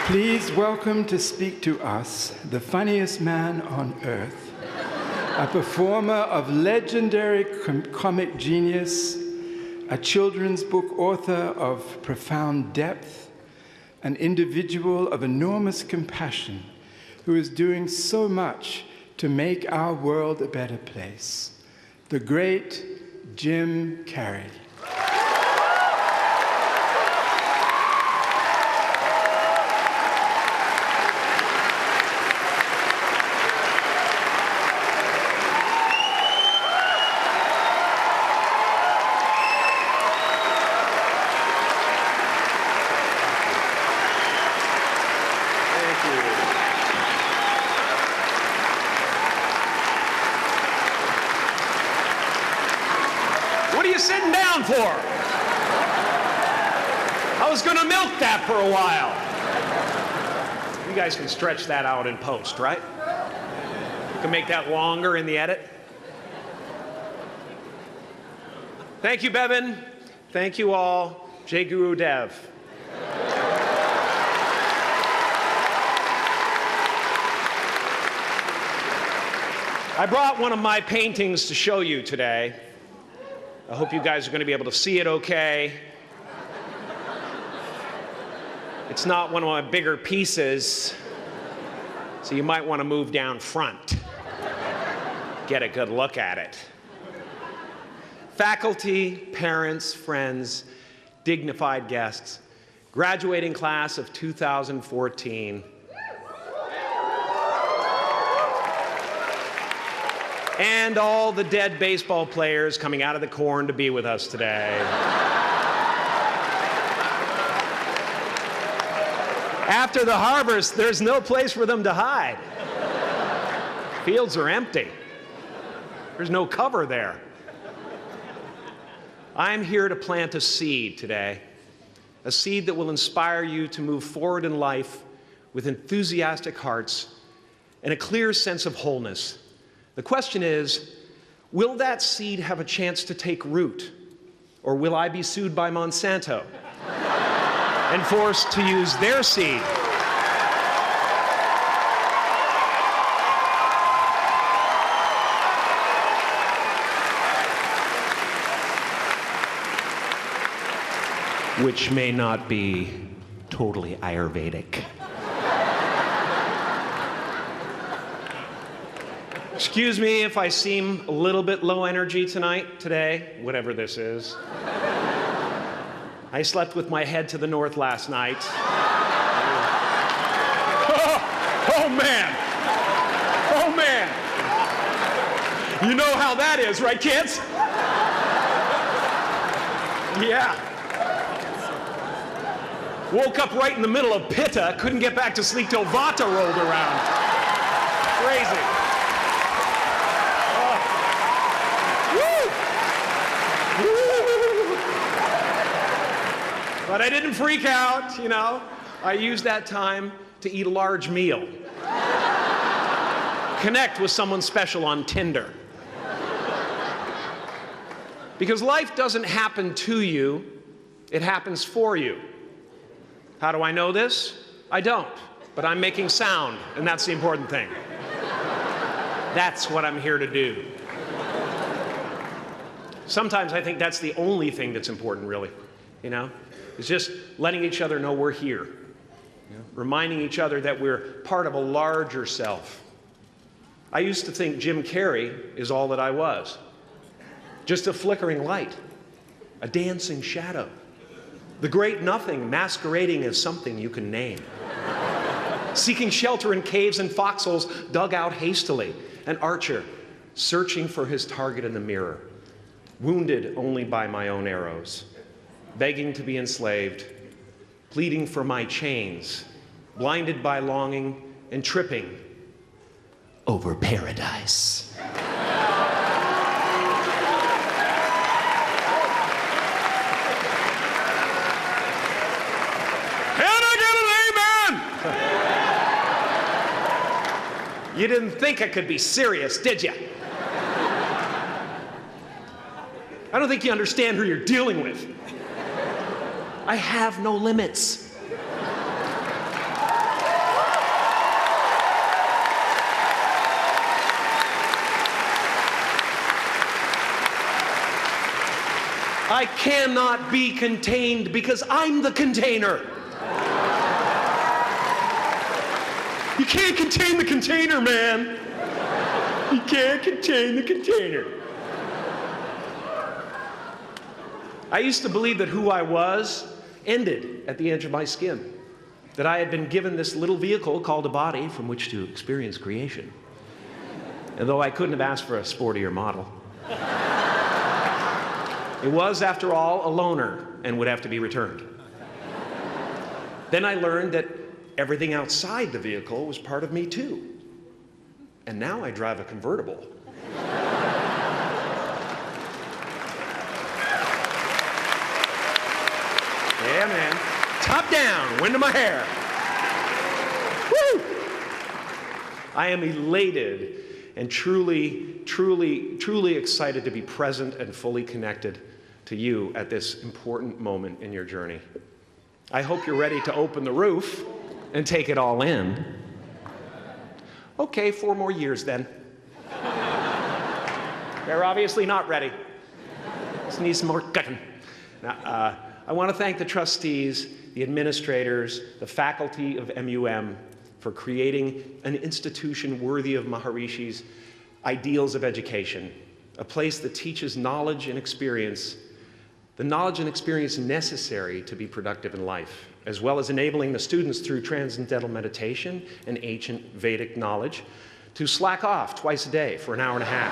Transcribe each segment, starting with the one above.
Please welcome to speak to us the funniest man on earth, a performer of legendary comic genius, a children's book author of profound depth, an individual of enormous compassion who is doing so much to make our world a better place, the great Jim Carrey. What are you sitting down for? I was going to milk that for a while. You guys can stretch that out in post, right? You can make that longer in the edit. Thank you, Bevan. Thank you all. Jai Guru Dev. I brought one of my paintings to show you today. I hope you guys are going to be able to see it okay. It's not one of my bigger pieces, so you might want to move down front. Get a good look at it. Faculty, parents, friends, dignified guests, graduating class of 2014. And all the dead baseball players coming out of the corn to be with us today. After the harvest, there's no place for them to hide. Fields are empty. There's no cover there. I'm here to plant a seed today, a seed that will inspire you to move forward in life with enthusiastic hearts and a clear sense of wholeness. The question is, will that seed have a chance to take root? Or will I be sued by Monsanto and forced to use their seed? Which may not be totally Ayurvedic. Excuse me if I seem a little bit low energy today, whatever this is. I slept with my head to the north last night. Oh man! Oh man! You know how that is, right, kids? Yeah. Woke up right in the middle of Pitta, couldn't get back to sleep till Vata rolled around. Crazy. But I didn't freak out, you know. I used that time to eat a large meal. Connect with someone special on Tinder. Because life doesn't happen to you, it happens for you. How do I know this? I don't, but I'm making sound, and that's the important thing. That's what I'm here to do. Sometimes I think that's the only thing that's important, really, you know? It's just letting each other know we're here, you know? Reminding each other that we're part of a larger self. I used to think Jim Carrey is all that I was. Just a flickering light, a dancing shadow, the great nothing masquerading as something you can name. Seeking shelter in caves and foxholes dug out hastily, an archer searching for his target in the mirror, wounded only by my own arrows, begging to be enslaved, pleading for my chains, blinded by longing and tripping over paradise. Can I get an amen? You didn't think I could be serious, did you? I don't think you understand who you're dealing with. I have no limits. I cannot be contained because I'm the container. You can't contain the container, man. You can't contain the container. I used to believe that who I was ended at the edge of my skin, that I had been given this little vehicle called a body from which to experience creation. And though I couldn't have asked for a sportier model, it was, after all, a loaner and would have to be returned. Then I learned that everything outside the vehicle was part of me too. And now I drive a convertible. Yeah, man. Top down, wind of my hair. Woo! I am elated and truly excited to be present and fully connected to you at this important moment in your journey. I hope you're ready to open the roof and take it all in. Okay, 4 more years then. They're obviously not ready. Just need some more cutting. Now, I want to thank the trustees, the administrators, the faculty of MUM for creating an institution worthy of Maharishi's ideals of education, a place that teaches knowledge and experience, the knowledge and experience necessary to be productive in life, as well as enabling the students through transcendental meditation and ancient Vedic knowledge to slack off twice a day for an hour and a half.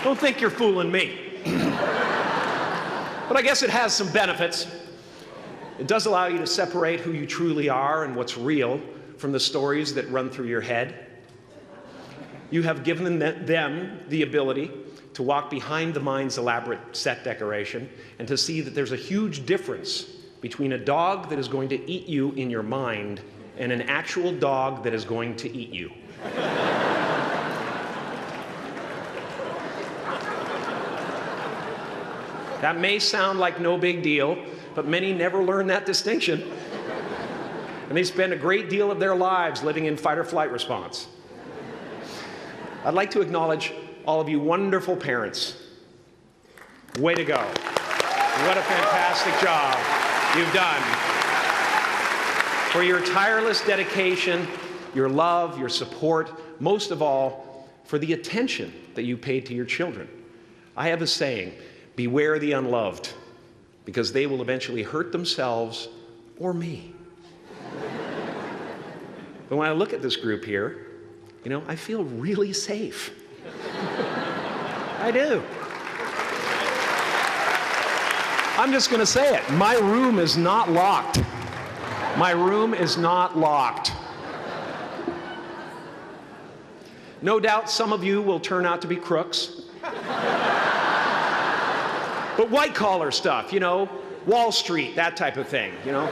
Don't think you're fooling me. But I guess it has some benefits. It does allow you to separate who you truly are and what's real from the stories that run through your head. You have given them the ability to walk behind the mind's elaborate set decoration and to see that there's a huge difference between a dog that is going to eat you in your mind and an actual dog that is going to eat you. That may sound like no big deal, but many never learn that distinction. And they spend a great deal of their lives living in fight or flight response. I'd like to acknowledge all of you wonderful parents. Way to go. What a fantastic job you've done. For your tireless dedication, your love, your support, most of all, for the attention that you paid to your children. I have a saying, beware the unloved, because they will eventually hurt themselves or me. But when I look at this group here, you know, I feel really safe. I do. I'm just going to say it. My room is not locked. My room is not locked. No doubt some of you will turn out to be crooks. But white-collar stuff, you know, Wall Street, that type of thing, you know,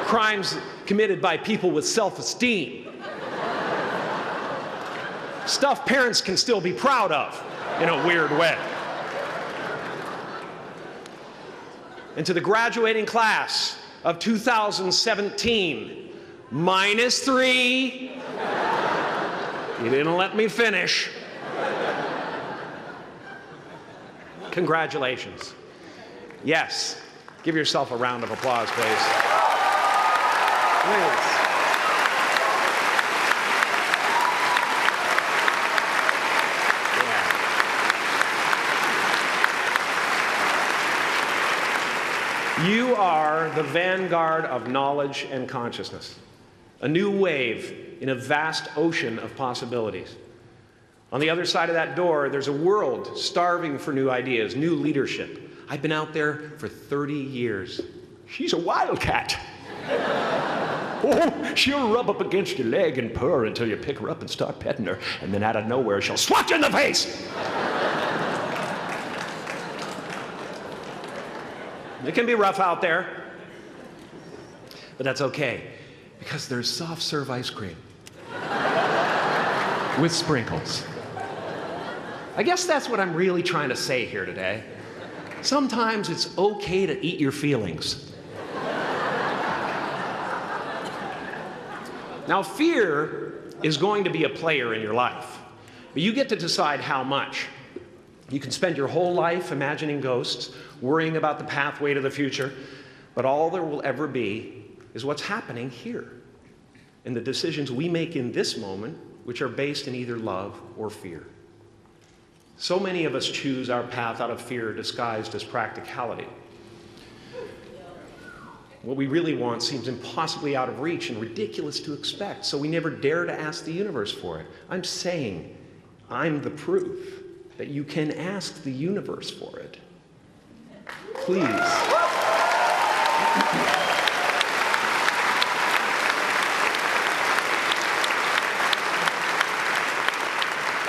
crimes committed by people with self-esteem. Stuff parents can still be proud of in a weird way. And to the graduating class of 2017, -3, you didn't let me finish. Congratulations. Yes, give yourself a round of applause, please. Please. Yeah. You are the vanguard of knowledge and consciousness, a new wave in a vast ocean of possibilities. On the other side of that door, there's a world starving for new ideas, new leadership. I've been out there for 30 years. She's a wildcat. Oh, she'll rub up against your leg and purr until you pick her up and start petting her, and then out of nowhere, she'll swat you in the face. It can be rough out there, but that's okay, because there's soft serve ice cream with sprinkles. I guess that's what I'm really trying to say here today. Sometimes it's okay to eat your feelings. Now, fear is going to be a player in your life, but you get to decide how much. You can spend your whole life imagining ghosts, worrying about the pathway to the future, but all there will ever be is what's happening here, and the decisions we make in this moment, which are based in either love or fear. So many of us choose our path out of fear disguised as practicality. What we really want seems impossibly out of reach and ridiculous to expect, so we never dare to ask the universe for it. I'm saying I'm the proof that you can ask the universe for it. Please.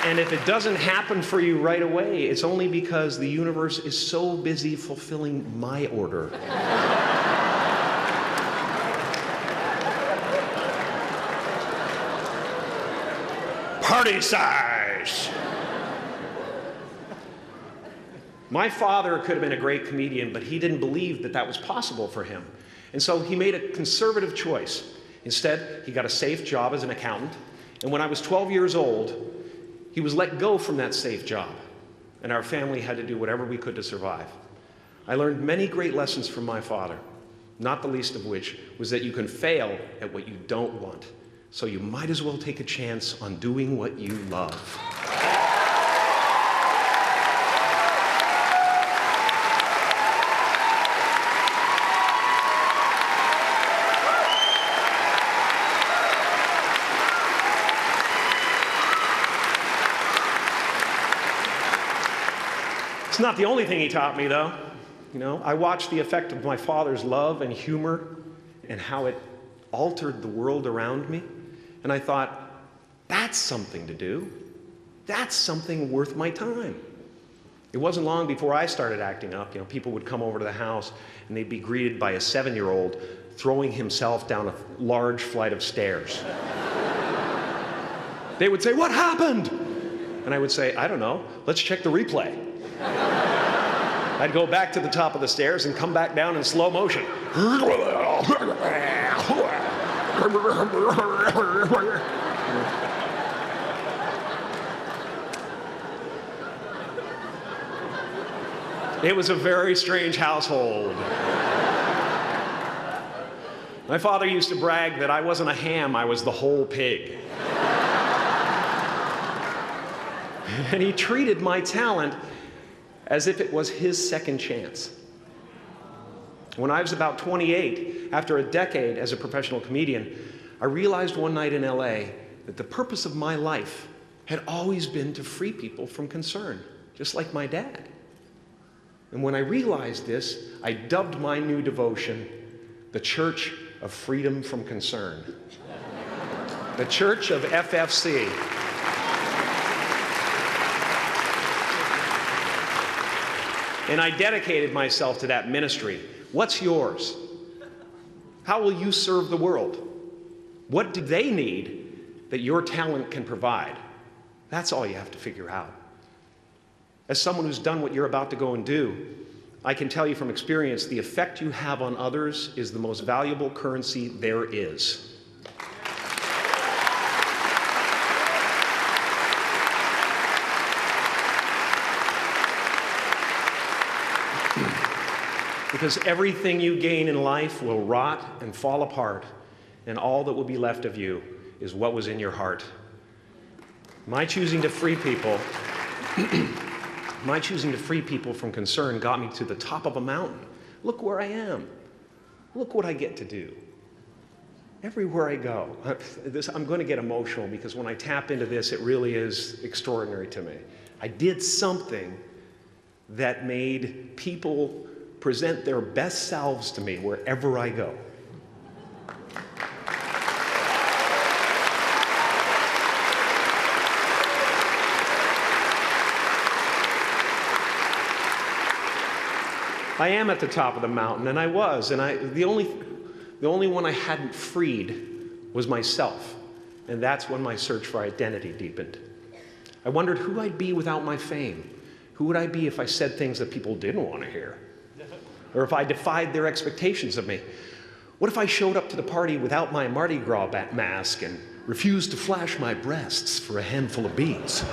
And if it doesn't happen for you right away, it's only because the universe is so busy fulfilling my order. Party size! My father could have been a great comedian, but he didn't believe that that was possible for him. And so he made a conservative choice. Instead, he got a safe job as an accountant. And when I was 12 years old, he was let go from that safe job. And our family had to do whatever we could to survive. I learned many great lessons from my father, not the least of which was that you can fail at what you don't want. So you might as well take a chance on doing what you love. It's not the only thing he taught me, though. You know, I watched the effect of my father's love and humor and how it altered the world around me. And I thought, that's something to do. That's something worth my time. It wasn't long before I started acting up. You know, people would come over to the house and they'd be greeted by a 7-year-old throwing himself down a large flight of stairs. They would say, "What happened?" And I would say, "I don't know. Let's check the replay." I'd go back to the top of the stairs and come back down in slow motion. It was a very strange household. My father used to brag that I wasn't a ham, I was the whole pig. And he treated my talent as if it was his second chance. When I was about 28, after a decade as a professional comedian, I realized one night in LA that the purpose of my life had always been to free people from concern, just like my dad. And when I realized this, I dubbed my new devotion the Church of Freedom from Concern. The Church of FFC. And I dedicated myself to that ministry. What's yours? How will you serve the world? What do they need that your talent can provide? That's all you have to figure out. As someone who's done what you're about to go and do, I can tell you from experience, the effect you have on others is the most valuable currency there is. Because everything you gain in life will rot and fall apart, and all that will be left of you is what was in your heart. My choosing to free people, from concern got me to the top of a mountain. Look where I am. Look what I get to do. Everywhere I go. I'm going to get emotional because when I tap into this, it really is extraordinary to me. I did something that made people present their best selves to me wherever I go. I am at the top of the mountain, and I was, and the only one I hadn't freed was myself, and that's when my search for identity deepened. I wondered who I'd be without my fame. Who would I be if I said things that people didn't want to hear? Or if I defied their expectations of me? What if I showed up to the party without my Mardi Gras mask and refused to flash my breasts for a handful of beads?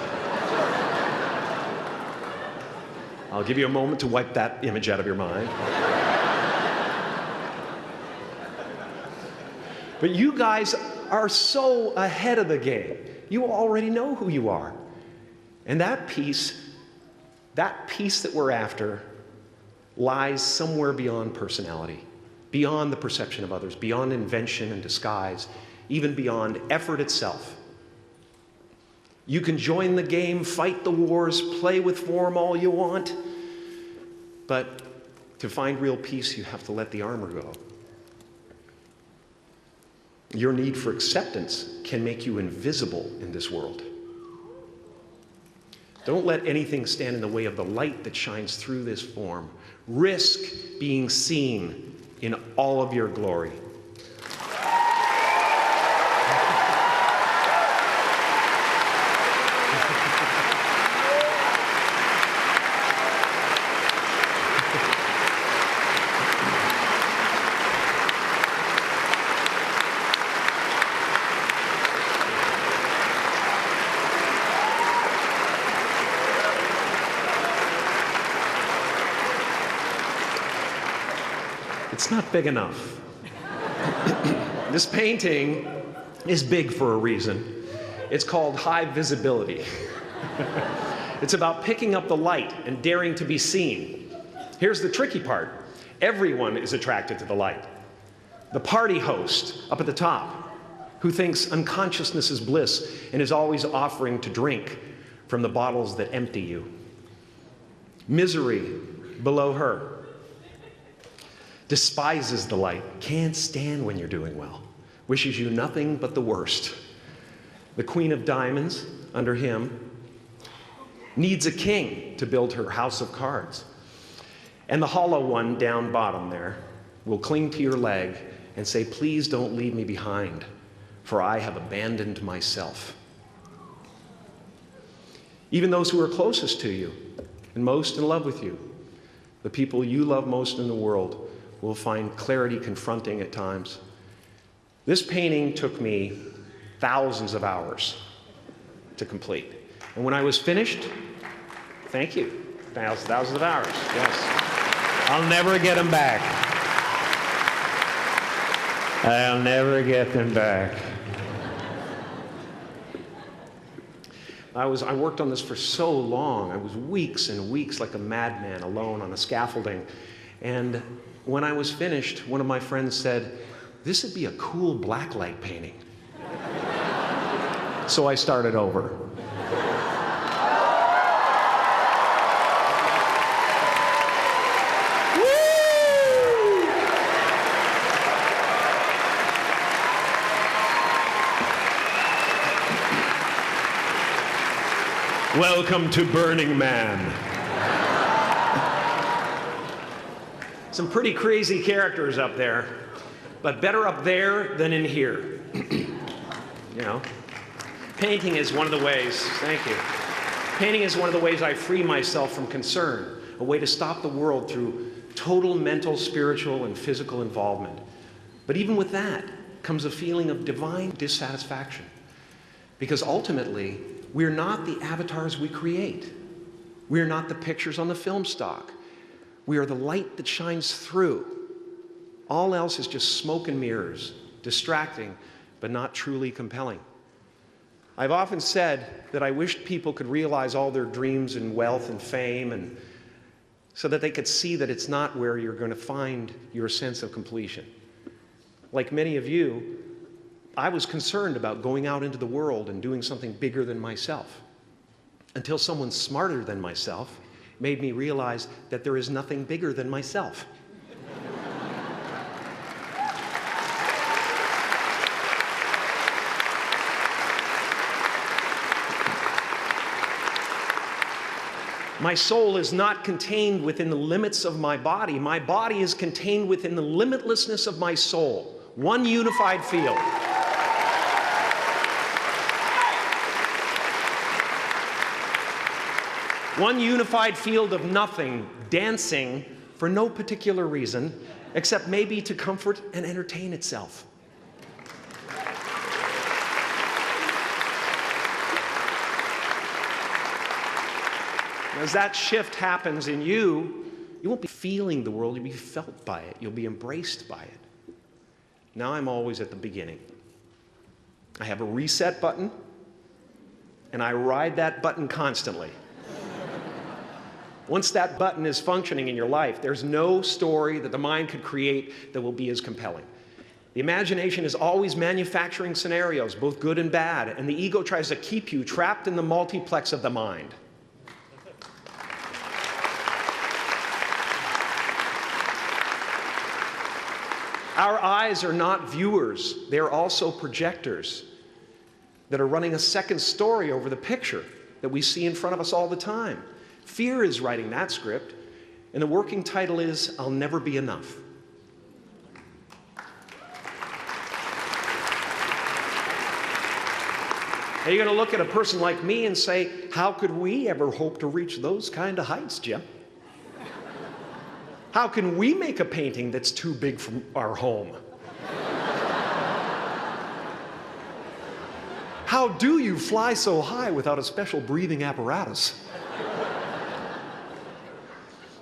I'll give you a moment to wipe that image out of your mind. But you guys are so ahead of the game. You already know who you are. And that peace that we're after lies somewhere beyond personality, beyond the perception of others, beyond invention and disguise, even beyond effort itself. You can join the game, fight the wars, play with form all you want, but to find real peace, you have to let the armor go. Your need for acceptance can make you invisible in this world. Don't let anything stand in the way of the light that shines through this form. Risk being seen in all of your glory. It's not big enough. This painting is big for a reason. It's called high visibility. It's about picking up the light and daring to be seen. Here's the tricky part. Everyone is attracted to the light. The party host up at the top, who thinks unconsciousness is bliss and is always offering to drink from the bottles that empty you. Misery below her. Despises the light, can't stand when you're doing well, wishes you nothing but the worst. The Queen of Diamonds, under him, needs a king to build her house of cards. And the hollow one down bottom there will cling to your leg and say, please don't leave me behind, for I have abandoned myself. Even those who are closest to you and most in love with you, the people you love most in the world, will find clarity confronting at times. This painting took me thousands of hours to complete. And when I was finished, thank you, thousands of hours, yes. I'll never get them back. I'll never get them back. I worked on this for so long. I was weeks and weeks like a madman alone on a scaffolding. And when I was finished, one of my friends said, this would be a cool blacklight painting. So I started over. Welcome to Burning Man. Some pretty crazy characters up there, but better up there than in here. You know, painting is one of the ways, thank you. Painting is one of the ways I free myself from concern, a way to stop the world through total mental, spiritual, and physical involvement. But even with that comes a feeling of divine dissatisfaction, because ultimately, we're not the avatars we create. We're not the pictures on the film stock. We are the light that shines through. All else is just smoke and mirrors, distracting, but not truly compelling. I've often said that I wished people could realize all their dreams and wealth and fame, and so that they could see that it's not where you're going to find your sense of completion. Like many of you, I was concerned about going out into the world and doing something bigger than myself, until someone smarter than myself made me realize that there is nothing bigger than myself. My soul is not contained within the limits of my body. My body is contained within the limitlessness of my soul, one unified field. One unified field of nothing, dancing for no particular reason, except maybe to comfort and entertain itself. As that shift happens in you, you won't be feeling the world, you'll be felt by it. You'll be embraced by it. Now I'm always at the beginning. I have a reset button, and I ride that button constantly. Once that button is functioning in your life, there's no story that the mind could create that will be as compelling. The imagination is always manufacturing scenarios, both good and bad, and the ego tries to keep you trapped in the multiplex of the mind. Our eyes are not viewers, they're also projectors that are running a second story over the picture that we see in front of us all the time. Fear is writing that script, and the working title is, I'll Never Be Enough. Are you going to look at a person like me and say, how could we ever hope to reach those kind of heights, Jim? How can we make a painting that's too big for our home? How do you fly so high without a special breathing apparatus?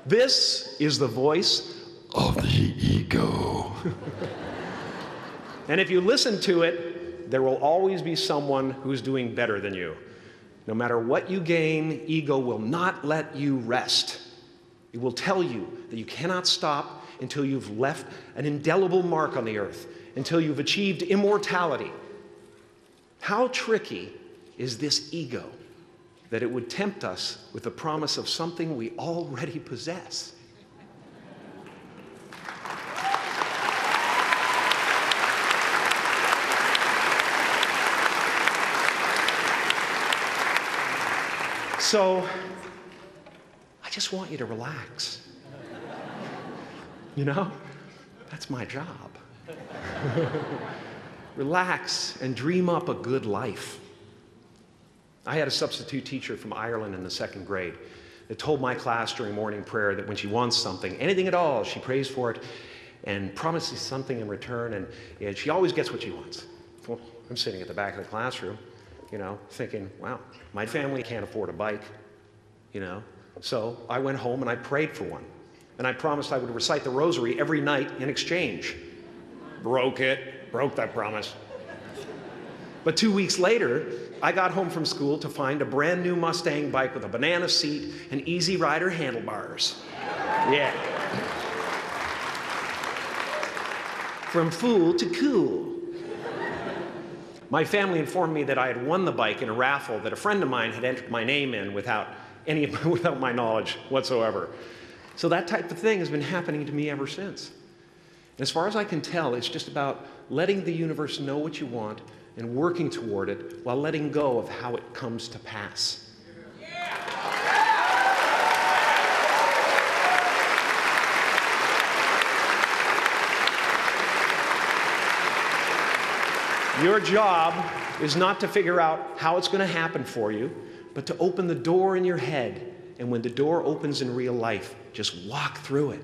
This is the voice of the ego. And if you listen to it, there will always be someone who's doing better than you. No matter what you gain, ego will not let you rest. It will tell you that you cannot stop until you've left an indelible mark on the earth, until you've achieved immortality. How tricky is this ego that it would tempt us with the promise of something we already possess? So, I just want you to relax. You know, that's my job. Relax and dream up a good life. I had a substitute teacher from Ireland in the 2nd grade that told my class during morning prayer that when she wants something, anything at all, she prays for it and promises something in return, and she always gets what she wants. Well, I'm sitting at the back of the classroom, you know, thinking, wow, my family can't afford a bike, you know. So I went home and I prayed for one. And I promised I would recite the rosary every night in exchange. Broke that promise. But 2 weeks later, I got home from school to find a brand new Mustang bike with a banana seat and Easy Rider handlebars. Yeah. From fool to cool. My family informed me that I had won the bike in a raffle that a friend of mine had entered my name in without my knowledge whatsoever. So that type of thing has been happening to me ever since. As far as I can tell, it's just about letting the universe know what you want and working toward it while letting go of how it comes to pass. Your job is not to figure out how it's going to happen for you, but to open the door in your head. And when the door opens in real life, just walk through it.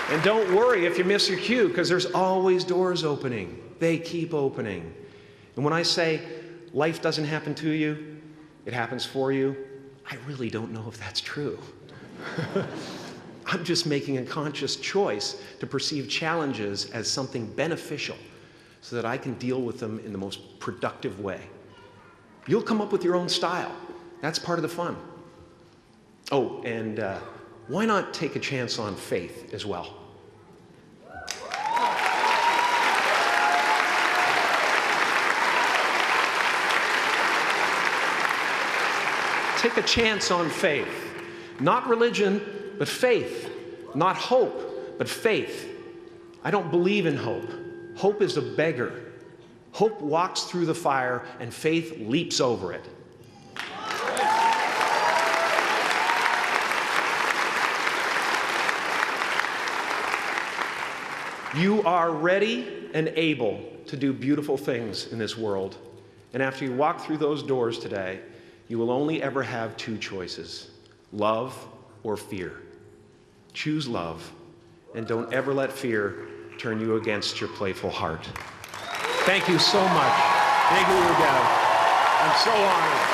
And don't worry if you miss your cue, because there's always doors opening. They keep opening. And when I say life doesn't happen to you, it happens for you, I really don't know if that's true. I'm just making a conscious choice to perceive challenges as something beneficial so that I can deal with them in the most productive way. You'll come up with your own style. That's part of the fun. Oh, and why not take a chance on faith as well? Take a chance on faith. Not religion, but faith. Not hope, but faith. I don't believe in hope. Hope is a beggar. Hope walks through the fire, and faith leaps over it. You are ready and able to do beautiful things in this world. And after you walk through those doors today, You will only ever have two choices, love or fear. Choose love, and don't ever let fear turn you against your playful heart. Thank you so much. Thank you, Odell. I'm so honored.